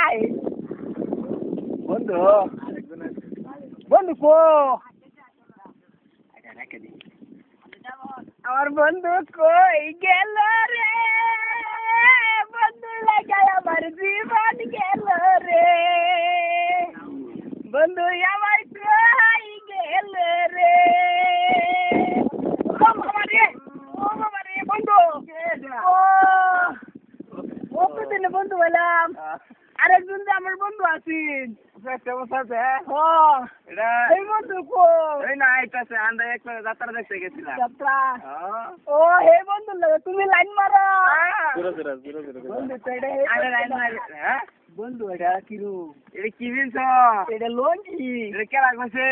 I বন্ধু বন্ধু কো আমার বন্ধু কই গেল রে বন্ধু লাগায় আমার জীবন গেল রে বন্ধু আমার কই গেল রে ও বাবা রে বন্ধু ও কতদিন বন্ধু বললাম আরেকজন যে আমার বন্ধু আছেন এই বন্ধু কো যাত্রা দেখতে গেছিলাম। যাত্রা ও হে বন্ধু লাগে তুমি লাইন মারো বন্ধু তো এটা বন্ধু এটা কিরু এটা কি বিনছ? এটা লঙ্গি এটা কেলা কইছে?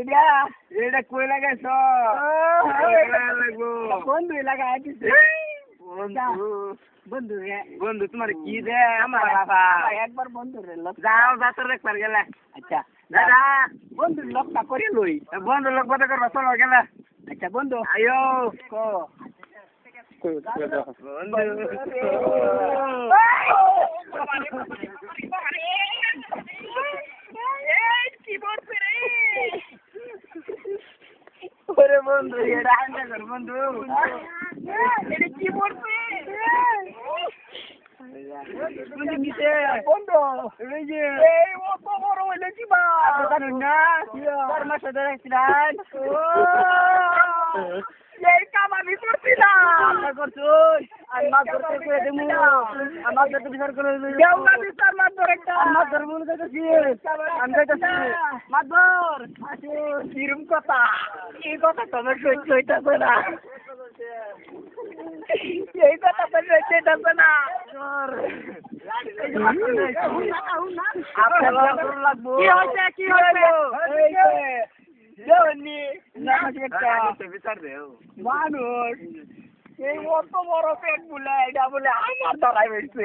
এটা এটা কই লাগাইছ? বন্ধু লাগাই দিছে বন্ধু বন্ধু রে বন্ধু তোমার কি দে আমার বাবা একবার বন্ধু রে লোক যাও যাত্রা দেখবার গেলে। আচ্ছা দাদা বন্ধু লোকটা করে লই বন্ধু লোক কথা করবা চলো গেলে। আচ্ছা বন্ধু আয়ো কো ওরে বন্ধু এটা আনতে কর বন্ধু এটা কি বলছে বন্ধু এই যে এই ও তো বড় হইলে কি বা জানো না তোর মাসে দেখছিলাম এই কাম আমি করছিলাম করছুই আর মাছ ধরতে করে দেবো আমার ধরতে বিচার করে দেওয়া বিচার মাত ধরে একটা মাছ ধরবো না যাইতেছি আমি যাইতেছি মাছ ধর কিরম কথা এই কথা তোমার সহ্য হইতেছে না এই কথা তো সহ্য হইতেছে না লাগবো কি হয়েছে কি হয়েছে দেওনি বিচার দেও মানুষ এই অত বড় পেট বলে এটা বলে আমার দ্বারাই হয়েছে